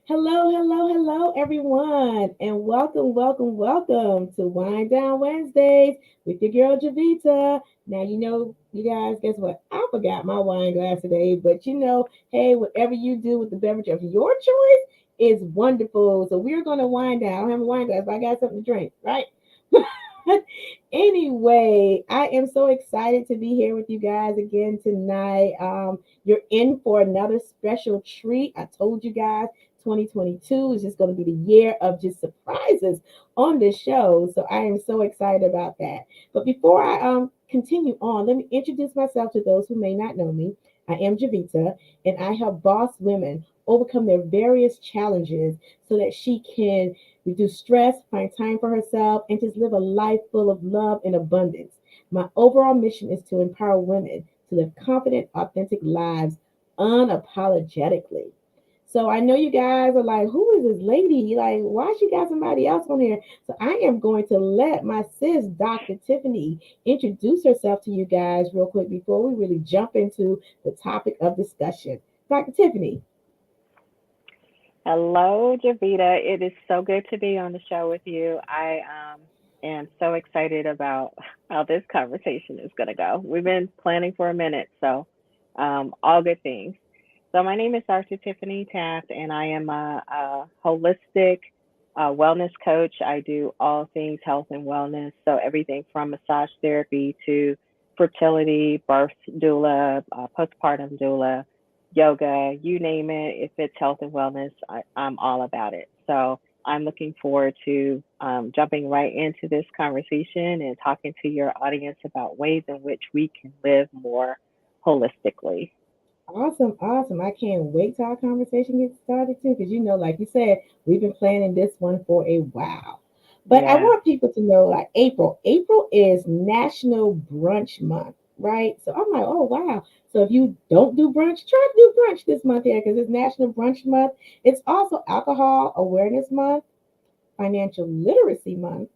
Hello, everyone, and welcome to Wine Down Wednesdays with your girl Jovita. Now, you guys, guess what? I forgot my wine glass today, but hey, whatever you do with the beverage of your choice is wonderful. So, we're going to wind down. I don't have a wine glass, but I got something to drink, right? Anyway, I am so excited to be here with you guys again tonight. You're in for another special treat. I told you guys 2022 is just going to be the year of just surprises on this show. So I am so excited about that. But before I continue on, let me introduce myself to those who may not know me. I am Javita, and I help boss women overcome their various challenges so that she can reduce stress, find time for herself, and just live a life full of love and abundance. My overall mission is to empower women to live confident, authentic lives unapologetically. So I know you guys are like, who is this lady? Like, why she got somebody else on here? So I am going to let my sis, Dr. Tiffany, introduce herself to you guys real quick before we really jump into the topic of discussion. Dr. Tiffany. Hello, Jovita. It is so good to be on the show with you. I am so excited about how this conversation is going to go. We've been planning for a minute, so all good things. So, my name is Dr. Tiffany Taft, and I am a holistic wellness coach. I do all things health and wellness, so everything from massage therapy to fertility, birth doula, postpartum doula, yoga, you name it. If it's health and wellness, I'm all about it. So I'm looking forward to jumping right into this conversation and talking to your audience about ways in which we can live more holistically. Awesome. I can't wait till our conversation gets started too, because like you said, we've been planning this one for a while. But I Yeah. want people to know like April. April is National Brunch Month, right? So I'm like, oh wow. So if you don't do brunch, try to do brunch this month here because it's National Brunch Month. It's also Alcohol Awareness Month, Financial Literacy Month,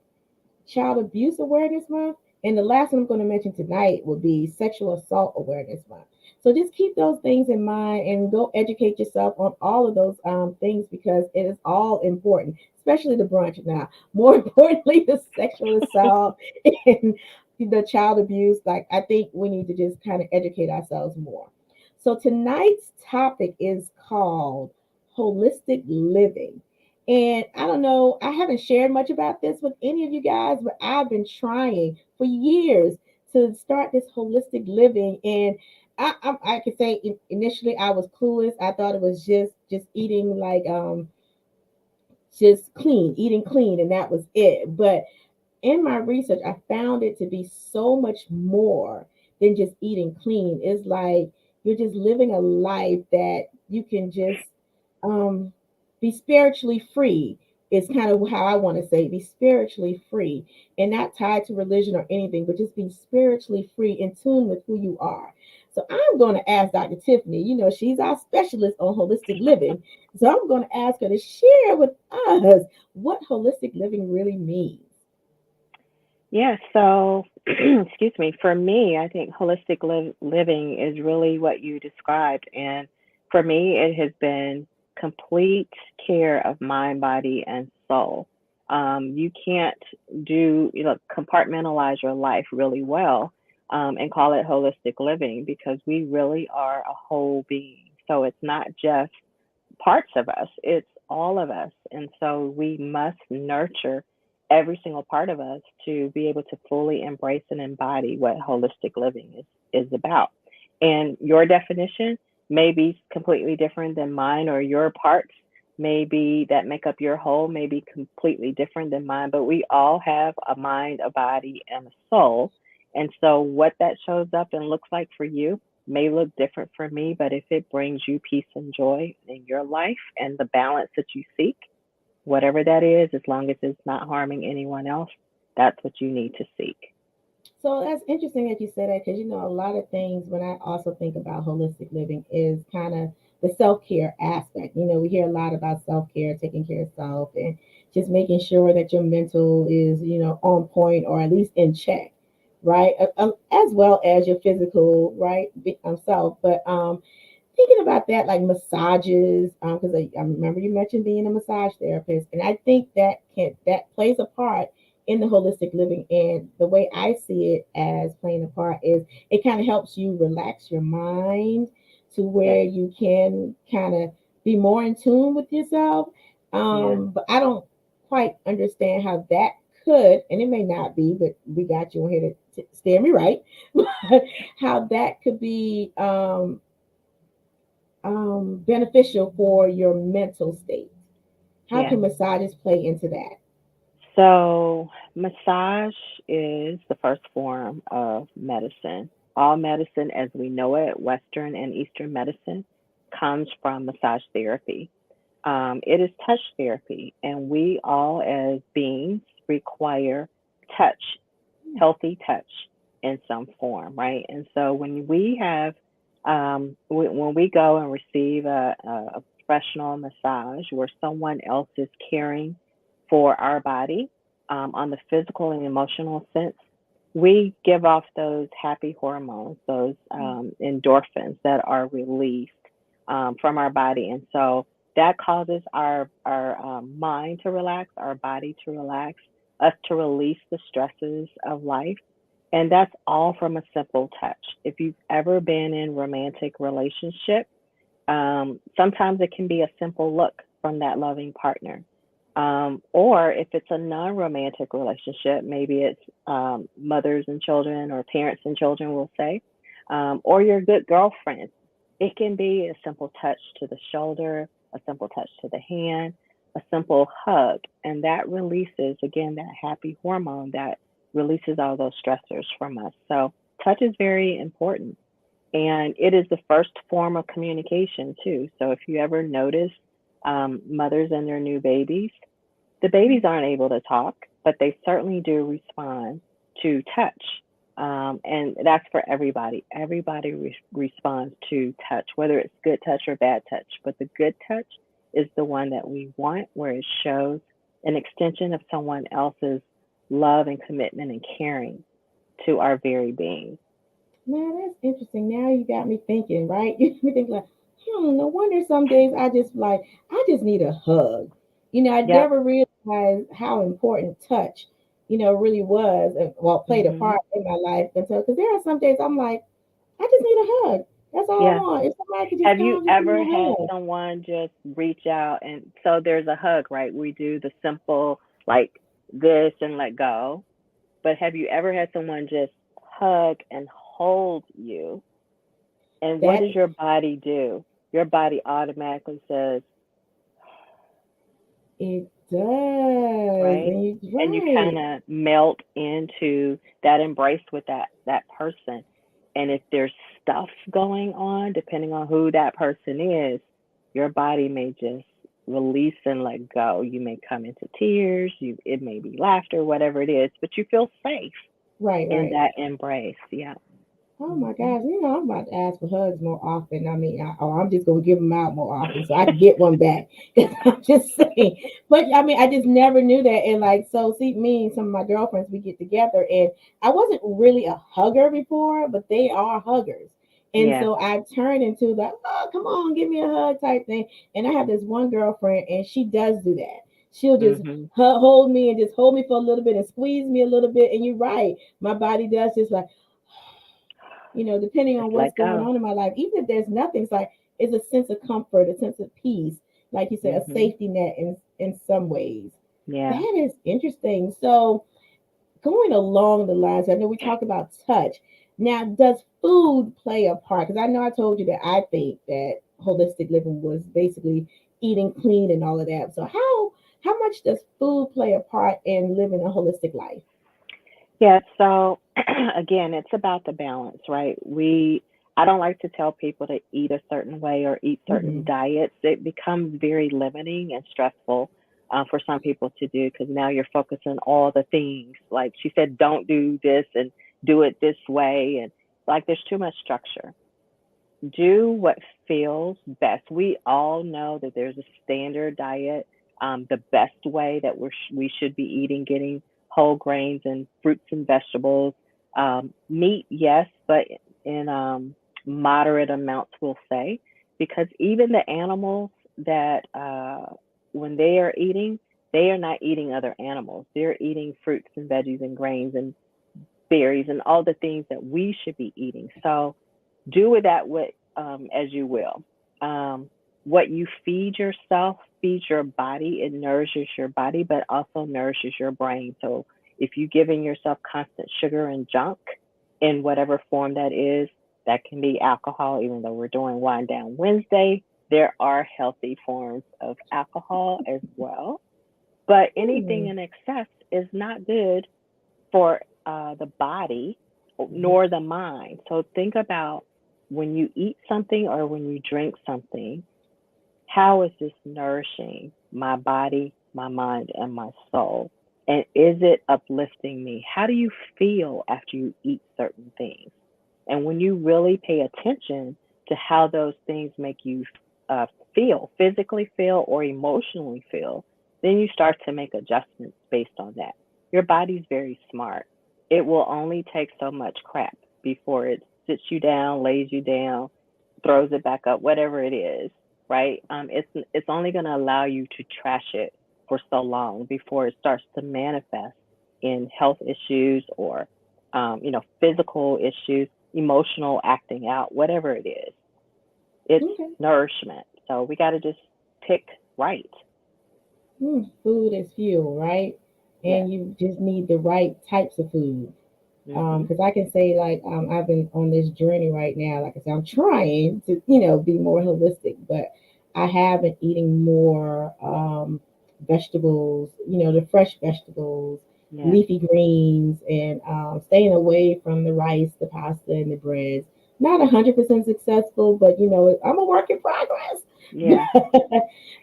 Child Abuse Awareness Month. And the last one I'm going to mention tonight will be Sexual Assault Awareness Month. So just keep those things in mind and go educate yourself on all of those things because it is all important, especially the brunch now. More importantly, the sexual assault and the child abuse. Like, I think we need to just kind of educate ourselves more. So tonight's topic is called holistic living. And I don't know, I haven't shared much about this with any of you guys, but I've been trying for years to start this holistic living. And I could say initially I was clueless. I thought it was just eating like just clean, eating clean, and that was it. But in my research, I found it to be so much more than just eating clean. It's like you're just living a life that you can just um, be spiritually free. Is kind of how I want to say be spiritually free and not tied to religion or anything, but just be spiritually free in tune with who you are. So I'm going to ask Dr. Tiffany, she's our specialist on holistic living. So I'm going to ask her to share with us what holistic living really means. Yeah. So, excuse me. For me, I think holistic living is really what you described. And for me, it has been complete care of mind, body, and soul. You can't compartmentalize your life really well and call it holistic living because we really are a whole being. So it's not just parts of us, it's all of us. And so we must nurture every single part of us to be able to fully embrace and embody what holistic living is about. And your definition may be completely different than mine, or your parts maybe that make up your whole may be completely different than mine, but we all have a mind, a body, and a soul. And so, what that shows up and looks like for you may look different for me, but if it brings you peace and joy in your life and the balance that you seek, whatever that is, as long as it's not harming anyone else, that's what you need to seek. So that's interesting that you say that because a lot of things when I also think about holistic living is kind of the self care aspect. We hear a lot about self care, taking care of self, and just making sure that your mental is on point or at least in check, right? As well as your physical, right, self. But thinking about that, like massages, because I remember you mentioned being a massage therapist, and I think that plays a part in the holistic living. And the way I see it as playing a part is it kind of helps you relax your mind to Yes. where you can kind of be more in tune with yourself. Yeah. But I don't quite understand how that could, and it may not be, but we got you on here to steer me right. How that could be beneficial for your mental state. How Yeah. can massages play into that? So, massage is the first form of medicine. All medicine as we know it, Western and Eastern medicine, comes from massage therapy. It is touch therapy, and we all as beings require touch, healthy touch in some form, right? And so when we have, when we go and receive a professional massage where someone else is caring for our body on the physical and emotional sense, we give off those happy hormones, those endorphins that are released from our body. And so that causes our mind to relax, our body to relax, us to release the stresses of life. And that's all from a simple touch. If you've ever been in romantic relationship, sometimes it can be a simple look from that loving partner. Or if it's a non-romantic relationship, maybe it's mothers and children or parents and children, we'll say, or your good girlfriend. It can be a simple touch to the shoulder, a simple touch to the hand, a simple hug, and that releases again that happy hormone that releases all those stressors from us. So touch is very important. And it is the first form of communication too. So if you ever notice mothers and their new babies, the babies aren't able to talk, but they certainly do respond to touch. And that's for everybody. Everybody responds to touch, whether it's good touch or bad touch. But the good touch is the one that we want, where it shows an extension of someone else's love and commitment and caring to our very being. Man, that's interesting. Now you got me thinking, right? You got me thinking like, no wonder some days I just like I just need a hug. I Yep. never realized how important touch, really was and well played a Hmm. part in my life until because there are some days I'm like, I just need a hug. That's all I Yeah. want. If somebody could just Have you come, just give me ever a had hug. someone just reach out and so there's a hug, right? We do the simple like this and let go. But have you ever had someone just hug and hold you? And what That does your body do? Your body automatically says, it does, right? and you're And you right. kind of melt into that embrace with that person. And if there's stuff going on, depending on who that person is, your body may just release and let go. You may come into tears, it may be laughter, whatever it is, but you feel safe Right, in right. that embrace. Yeah. Oh my Hmm. gosh, I'm about to ask for hugs more often. I mean, or I'm just gonna give them out more often so I can get one back. I'm just saying, but I mean, I just never knew that. And like, so see, me and some of my girlfriends, we get together, and I wasn't really a hugger before, but they are huggers. And Yeah. so I turned into the, oh, come on, give me a hug type thing. And I have this one girlfriend, and she does do that. She'll just Hmm. hold me and just hold me for a little bit and squeeze me a little bit. And you're right, my body does just like, depending on Just what's let going go. on in my life, even if there's nothing, it's a sense of comfort, a sense of peace, like you said, a Hmm. safety net in some ways. Yeah. That is interesting. So going along the lines, I know we talk about touch. Now, does food play a part? Because I know I told you that I think that holistic living was basically eating clean and all of that. So how much does food play a part in living a holistic life? Yeah, so again, it's about the balance, right? I don't like to tell people to eat a certain way or eat certain Hmm. diets. It becomes very limiting and stressful for some people to do because now you're focusing all the things. Like she said, don't do this and do it this way. And like there's too much structure. Do what feels best. We all know that there's a standard diet, the best way that we should be eating, getting whole grains and fruits and vegetables. Meat, yes, but in moderate amounts, we'll say. because even the animals that when they are eating, they are not eating other animals. They're eating fruits and veggies and grains and berries and all the things that we should be eating. So do with that what as you will. Um, what you feed yourself feeds your body. It nourishes your body, but also nourishes your brain. So if you're giving yourself constant sugar and junk in whatever form that is, that can be alcohol. Even though we're doing Wind Down Wednesday, there are healthy forms of alcohol as well. But anything Hmm. in excess is not good for the body Mhm. nor the mind. So think about when you eat something or when you drink something, how is this nourishing my body, my mind, and my soul? And is it uplifting me? How do you feel after you eat certain things? And when you really pay attention to how those things make you uh, feel, physically feel, or emotionally feel, then you start to make adjustments based on that. Your body's very smart. It will only take so much crap before it sits you down, lays you down, throws it back up, whatever it is, right? It's only going to allow you to trash it for so long before it starts to manifest in health issues or physical issues, emotional acting out, whatever it is. It's Okay. nourishment. So we got to just pick right. Food is fuel, right? Yes. And you just need the right types of food. Mhm. Because I can say like I've been on this journey right now. Like I said, I'm trying to be more holistic, but I have been eating more vegetables. The fresh vegetables, Yes. leafy greens, and staying away from the rice, the pasta, and the breads. Not 100% successful, but I'm a work in progress. Yeah. But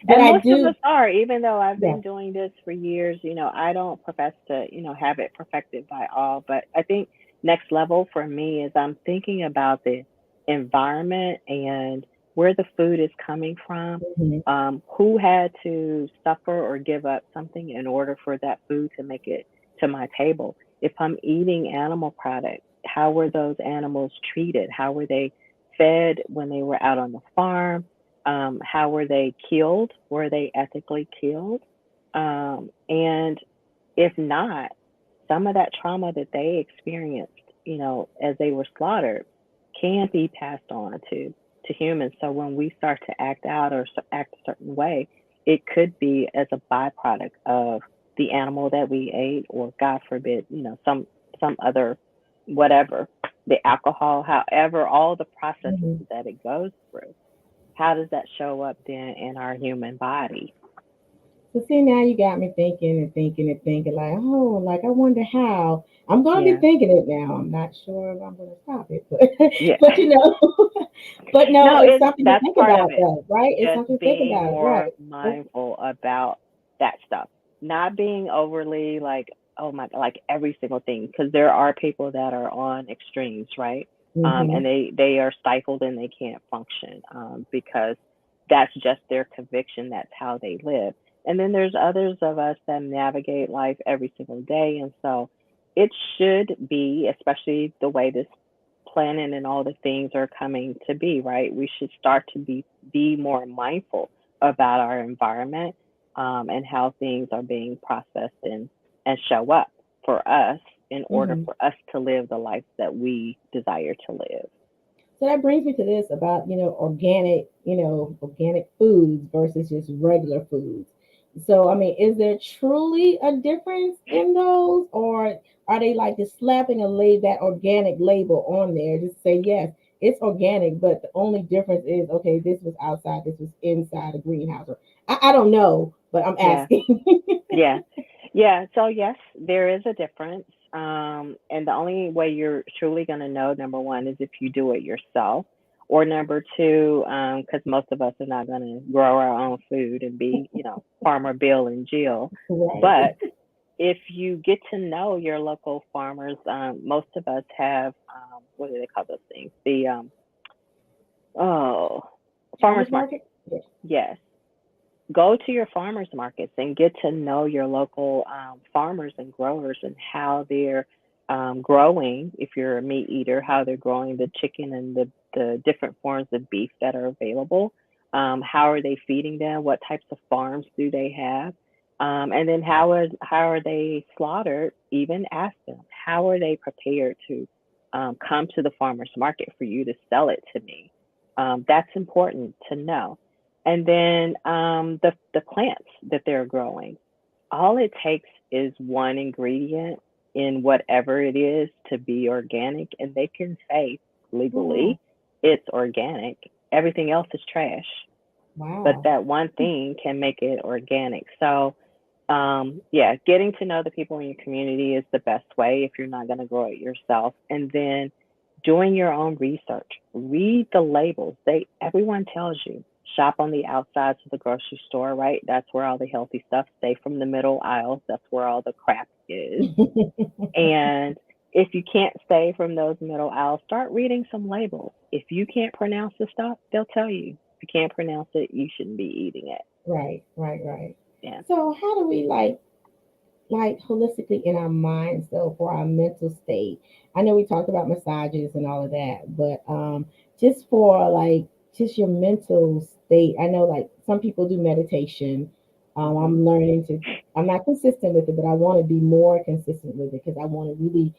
And I most of do, us are, even though I've yeah. been doing this for years, I don't profess to, have it perfected by all. But I think next level for me is I'm thinking about the environment and where the food is coming from, Mhm. who had to suffer or give up something in order for that food to make it to my table. If I'm eating animal products, how were those animals treated? How were they fed when they were out on the farm? How were they killed? Were they ethically killed? And if not, some of that trauma that they experienced, as they were slaughtered, can be passed on to humans. So when we start to act out or act a certain way, it could be as a byproduct of the animal that we ate, or God forbid, some other whatever, the alcohol, however, all the processes Mhm. that it goes through. How does that show up then in our human body? So see, now you got me thinking and thinking and thinking, like, oh, like I wonder how. I'm gonna be Yeah. thinking it now. I'm not sure if I'm gonna stop it, but Yeah. but but no, No, it's it's something to that's think part of about, it. though, right? It's Just something to think being about, right? more mindful about that stuff. Not being overly like, oh my, like every single thing, because there are people that are on extremes, right? Mm-hmm. And they are stifled and they can't function because that's just their conviction. That's how they live. And then there's others of us that navigate life every single day, and so it should be, especially the way this planning and all the things are coming to be, right? We should start to be more mindful about our environment, and how things are being processed and show up for us in order Mm-hmm. for us to live the life that we desire to live. So that brings me to this about, organic foods versus just regular foods. So, I mean, is there truly a difference in those, or are they like just slapping that organic label on there, just say, yes, it's organic, but the only difference is, okay, this was outside, this was inside a greenhouse. Or, I don't know, but I'm Yeah. asking. Yeah. Yeah. So yes, there is a difference. And the only way you're truly going to know, number one, is if you do it yourself. Or number two, because most of us are not going to grow our own food and be, Farmer Bill and Jill. Right. But if you get to know your local farmers, most of us have, what do they call those things? Oh, farmers Farmers market. market? Yeah. Yes, go to your farmers markets and get to know your local farmers and growers and how they're growing, if you're a meat eater, how they're growing the chicken and the different forms of beef that are available. How are they feeding them? What types of farms do they have? And then how are they slaughtered? Even ask them, how are they prepared to come to the farmer's market for you to sell it to me? That's important to know. And then the plants that they're growing, all it takes is one ingredient in whatever it is to be organic, and they can say Wow. legally it's organic. Everything else is trash, but Wow. that one thing can make it organic. So, yeah, getting to know the people in your community is the best way if you're not going to grow it yourself. And then doing your own research. Read the labels. Everyone tells you shop on the outsides of the grocery store, right? That's where all the healthy stuff. Stay from the middle aisles. That's where all the crap is. And if you can't stay from those middle aisles, start reading some labels. If you can't pronounce the stuff, they'll tell you. If you can't pronounce it, you shouldn't be eating it. Right, right, right. Yeah. So how do we like holistically in our minds though for our mental state? I know we talked about massages and all of that, but just for like just your mental state. I know like some people do meditation. Hmm. I'm learning to. I'm not consistent with it, but I want to be more consistent with it because I want to really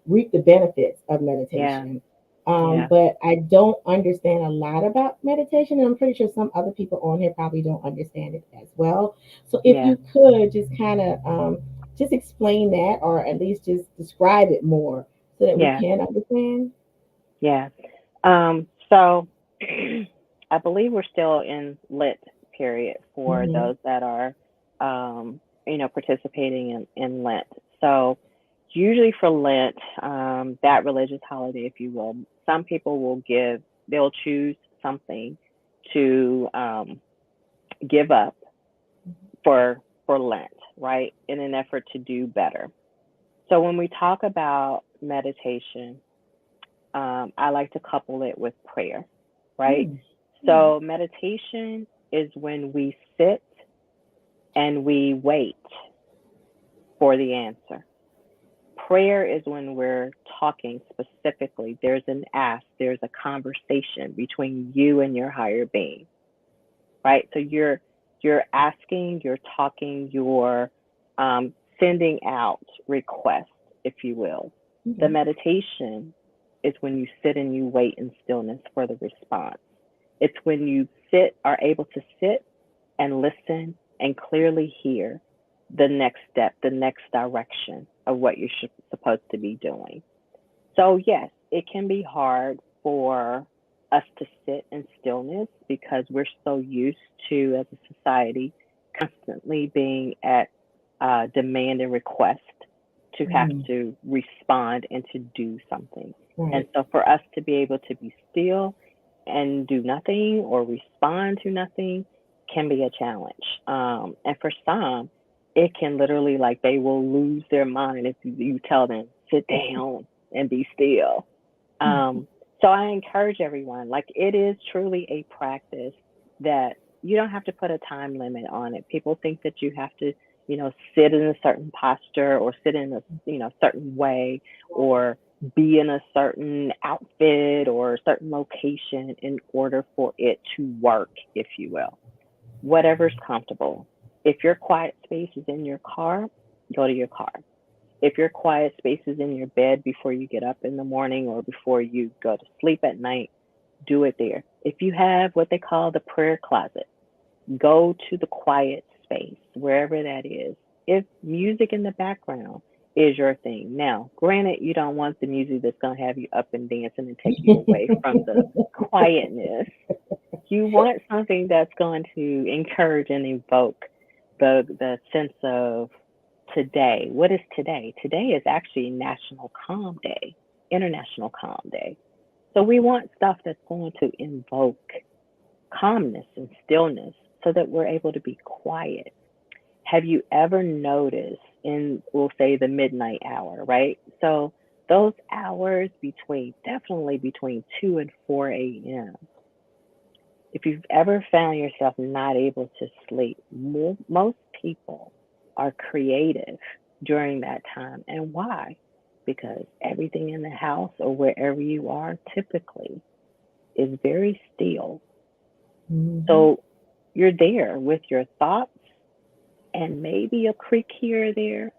reap the benefits of Yeah. meditation. Yeah. But I don't understand a lot about meditation, and I'm pretty sure some other people on here probably don't understand it as well. So if Yeah. you could just kind of just explain that, or at least just describe it more, so that we Yeah. can understand. Yeah. So I believe we're still in lit period for Hmm. those that are, participating in Lent. So usually for Lent, that religious holiday, if you will, some people they'll choose something to give up for Lent, right? In an effort to do better. So when we talk about meditation, I like to couple it with prayer, right? Mm. Mm. So meditation is when we sit and we wait for the answer. Prayer is when we're talking specifically. There's an ask, there's a conversation between you and your higher being, right? So you're asking, you're talking, you're sending out requests, if you will. The Okay. meditation is when you sit and you wait in stillness for the response. It's when you are able to sit and listen and clearly hear the next step, the next direction of what you're supposed to be doing. So, yes, it can be hard for us to sit in stillness because we're so used to, as a society, constantly being at demand and request to have Mm. to respond and to do something. And Right. so, for us to be able to be still and do nothing or respond to nothing can be a challenge. And for some, it can literally, like, they will lose their mind if you tell them, sit down and be still. Um, so I encourage everyone, like, it is truly a practice that you don't have to put a time limit on it. People think that you have to, sit in a certain posture or sit in a, certain way or be in a certain outfit or a certain location in order for it to work, if you will. Whatever's comfortable. If your quiet space is in your car, go to your car. If your quiet space is in your bed before you get up in the morning or before you go to sleep at night, do it there. If you have what they call the prayer closet, go to the quiet space, wherever that is. If music in the background is your thing. Now, granted, you don't want the music that's going to have you up and dancing and take you away from the quietness. You want something that's going to encourage and evoke the sense of today. What is today? Today is actually National Calm Day, International Calm Day. So we want stuff that's going to invoke calmness and stillness so that we're able to be quiet. Have you ever noticed in, we'll say, the midnight hour, right? So those hours definitely between 2 and 4 a.m., if you've ever found yourself not able to sleep, most people are creative during that time. And why? because everything in the house or wherever you are typically is very still. Hmm. So you're there with your thoughts and maybe a creak here or there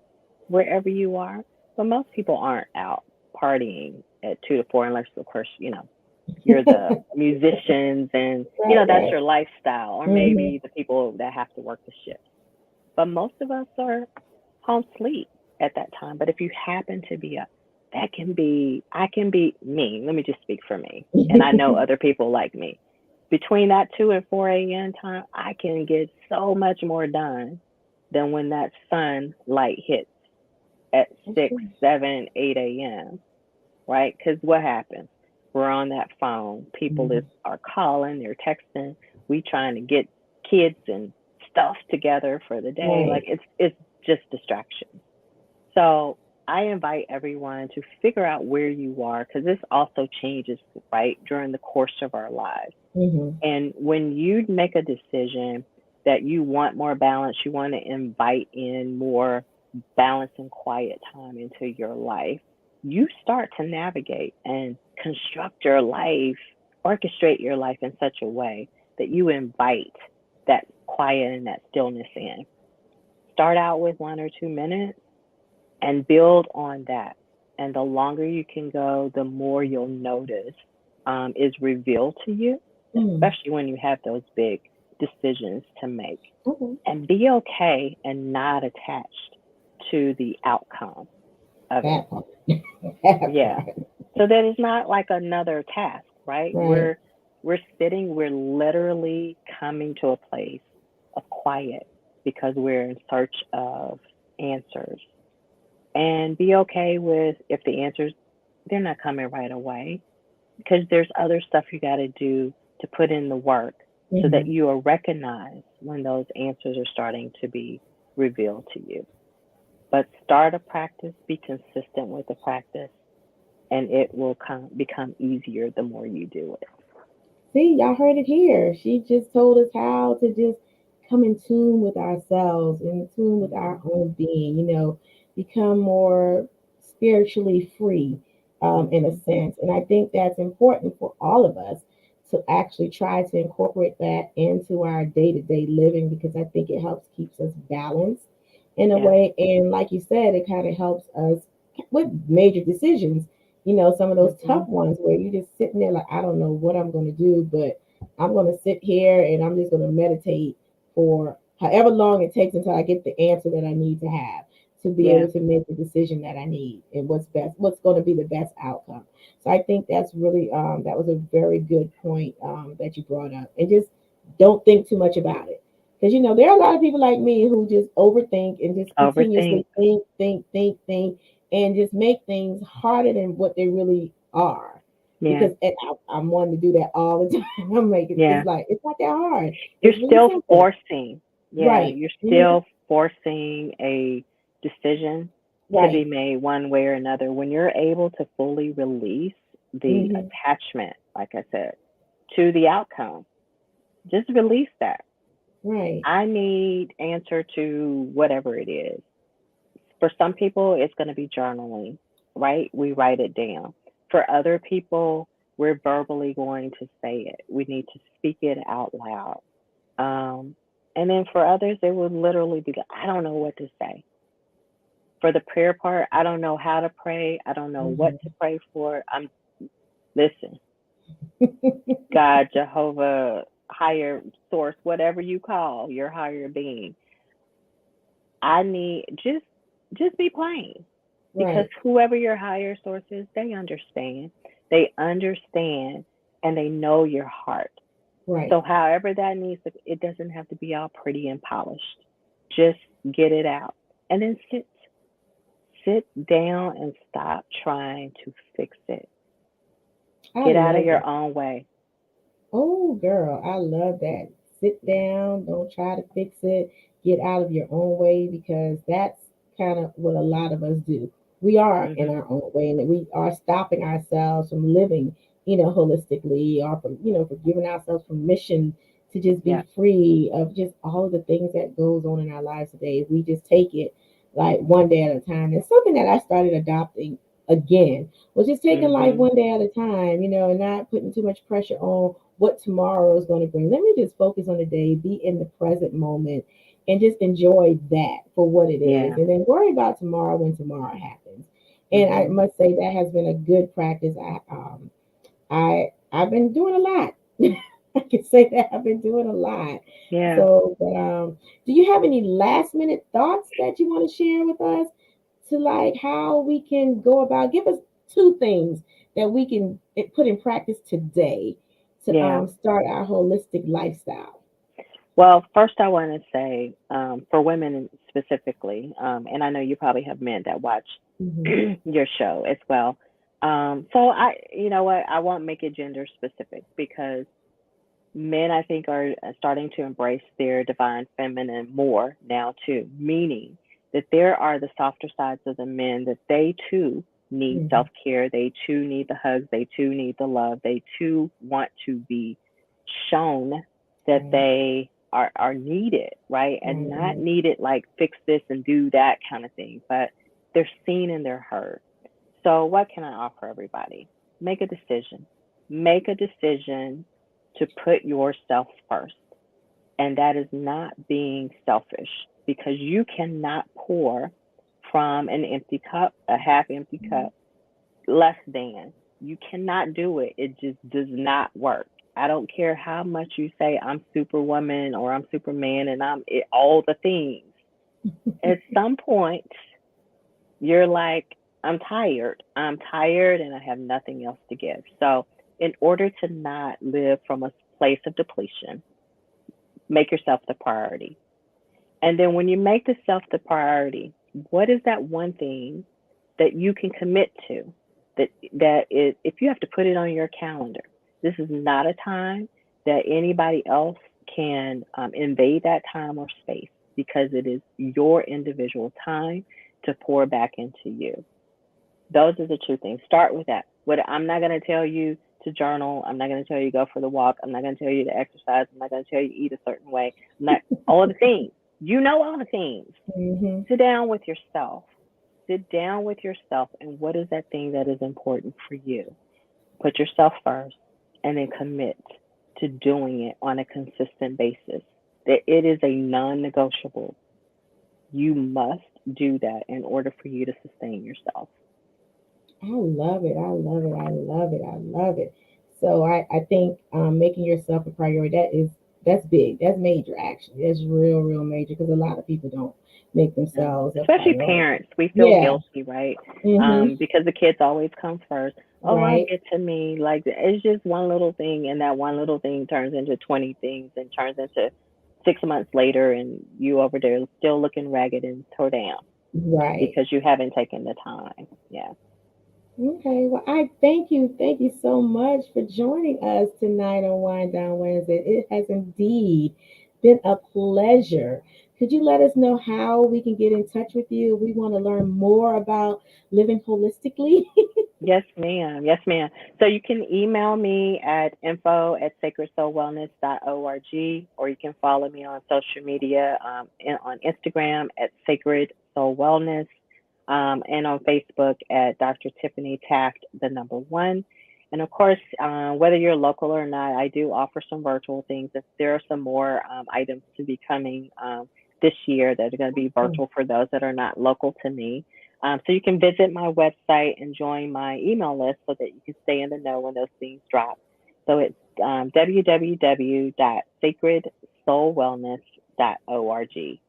wherever you are. But most people aren't out partying at 2 to 4 unless, of course, you're the musicians and, Right, that's right. your lifestyle, or Hmm. maybe the people that have to work the shift. But most of us are home sleep at that time. But if you happen to be up, I can be me. Let me just speak for me. And I know other people like me. Between that 2 and 4 a.m. time, I can get so much more done than when that sunlight hits at That's 6, true. 7, 8 a.m., right? Because what happens? We're on that phone. People Mhm. are calling, they're texting. We trying to get kids and stuff together for the day. Like Right. it's just distraction. So I invite everyone to figure out where you are because this also changes, right, during the course of our lives. Hmm. And when you make a decision that you want more balance, you want to invite in more balance and quiet time into your life, you start to navigate and construct your life, orchestrate your life in such a way that you invite that quiet and that stillness in. Start out with 1 or 2 minutes and build on that. And the longer you can go, the more you'll notice is revealed to you, Mm. especially when you have those big decisions to make. Okay. And be okay and not attached to the outcome of it. That part. That Yeah. part. So that it's not like another task, right? Right. We're literally coming to a place of quiet because we're in search of answers. And be okay with if the answers they're not coming right away because there's other stuff you got to do to put in the work so that Hmm. you are recognized when those answers are starting to be revealed to you. But start a practice, be consistent with the practice, and it will become easier the more you do it. See, y'all heard it here. She just told us how to just come in tune with ourselves, in tune with our Hmm. own being, become more spiritually free, in a Hmm. sense. And I think that's important for all of us to actually try to incorporate that into our day to day living because I think it helps keeps us balanced in a Yeah. way. And like you said, it kind of helps us with major decisions, some of those Hmm. tough ones where you're just sitting there like, I don't know what I'm going to do, but I'm going to sit here and I'm just going to meditate for however long it takes until I get the answer that I need to have to be Yeah. able to make the decision that I need and what's best, what's going to be the best outcome. So I think that's really, that was a very good point, that you brought up. And just don't think too much about it. Because, there are a lot of people like me who just overthink and just Overthink. continuously think, and just make things harder than what they really are. Yeah. Because I'm wanting to do that all the time. I'm like, Yeah. it's like, it's not that hard. You're It's really still simple. forcing. Yeah. Right. You're Hmm. still forcing a decision to be Right. made one way or another. When you're able to fully release the Hmm. attachment, like I said, to the outcome, just release that. Right. I need answer to whatever it is. For some people, it's going to be journaling, right? We write it down. For other people, we're verbally going to say it. We need to speak it out loud. Um, and then for others, it would literally be, I don't know what to say. For the prayer part, I don't know how to pray. I don't know what to Hmm. pray for. Listen, God, Jehovah, higher source, whatever you call your higher being. I need just be plain because Right. whoever your higher source is, they understand. They understand and they know your heart. Right. So however that needs to, it doesn't have to be all pretty and polished. Just get it out and then sit down and stop trying to fix it. I Get out of love your that. own way. Oh, girl, I love that. Sit Yeah. down, don't try to fix it, get out of your own way because that's kind of what a lot of us do. We are in Mhm. our own way and we are stopping ourselves from living, holistically or from, for giving ourselves permission to just Yeah. be free of just all of the things that goes on in our lives today. If we just take it like one day at a time. It's something that I started adopting again. Well, just taking life Mhm. one day at a time, and not putting too much pressure on what tomorrow is going to bring. Let me just focus on the day, be in the present moment, and just enjoy that for what it is, Yeah. and then worry about tomorrow when tomorrow happens. And I Mhm. must say that has been a good practice. I've been doing a lot. I can say that I've been doing a lot. Yeah. So, but do you have any last minute thoughts that you want to share with us to like how we can go about? Give us two things that we can put in practice today to Yeah. start our holistic lifestyle. Well, first I want to say, for women specifically, and I know you probably have men that watch Hmm. your show as well. So you know what, I won't make it gender specific because men, I think, are starting to embrace their divine feminine more now too, meaning that there are the softer sides of the men that they too need Hmm. self care, they too need the hugs, they too need the love, they too want to be shown that Right. they are needed, right? And not Right. needed like fix this and do that kind of thing, but they're seen and they're heard. So, what can I offer everybody? Make a decision. Make a decision to put yourself first. And that is not being selfish because you cannot pour from an empty cup, a half empty cup, less than. You cannot do it. It just does not work. I don't care how much you say I'm superwoman or I'm superman and all the things. At some point, you're like, I'm tired. I'm tired and I have nothing else to give. So, in order to not live from a place of depletion, make yourself the priority. And then when you make the self the priority, what is that one thing that you can commit to? That is, if you have to put it on your calendar, this is not a time that anybody else can invade that time or space because it is your individual time to pour back into you. Those are the two things. Start with that. What I'm not going to tell you to journal. I'm not going to tell you to go for the walk. I'm not going to tell you to exercise. I'm not going to tell you to eat a certain way. I'm not all the things. You know all the things. Hmm. Sit down with yourself. Sit down with yourself and what is that thing that is important for you? Put yourself first and then commit to doing it on a consistent basis. That it is a non-negotiable. You must do that in order for you to sustain yourself. I love it. I love it. I love it. I love it. So I think making yourself a priority, that's big. That's major actually. That's real major because a lot of people don't make No. themselves a Especially priority. parents, we feel Yeah. guilty, right? Hmm. Because the kids always come first. Oh, why Right. get to me? Like it's just one little thing, and that one little thing turns into 20 things, and turns into 6 months later, and you over there still looking ragged and tore down Right. because you haven't taken the time. Yeah. Okay. Well, I thank you. Thank you so much for joining us tonight on Wind Down Wednesday. It has indeed been a pleasure. Could you let us know how we can get in touch with you? We want to learn more about living holistically. Yes, ma'am. Yes, ma'am. So you can email me at info@sacredsoulwellness.org, or you can follow me on social media, on Instagram at Sacred Soul Wellness, and on Facebook at Dr. Tiffany Taft, the number one. And of course, whether you're local or not, I do offer some virtual things. If there are some more items to be coming this year that are going to be virtual for those that are not local to me. So you can visit my website and join my email list so that you can stay in the know when those things drop. So it's www.sacredsoulwellness.org.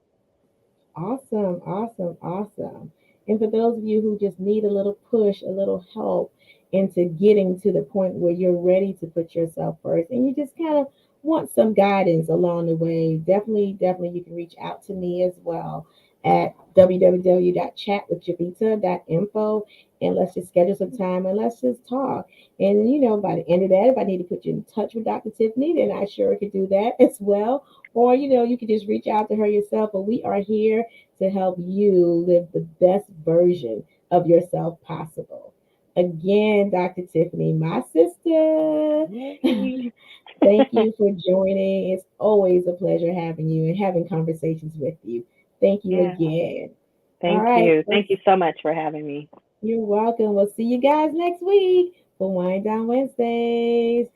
Awesome, awesome, awesome. And for those of you who just need a little push, a little help into getting to the point where you're ready to put yourself first and you just kind of want some guidance along the way, definitely you can reach out to me as well at www.chatwithjavita.info, and let's just schedule some time and let's just talk. And by the end of that, if I need to put you in touch with Dr. Tiffany, then I sure could do that as well. Or, you can just reach out to her yourself. But we are here to help you live the best version of yourself possible. Again, Dr. Tiffany, my sister, Yay. thank you for joining. It's always a pleasure having you and having conversations with you. Thank you Yeah. again. All Thank right. you. Thank you so much for having me. You're welcome. We'll see you guys next week for Wind Down Wednesdays.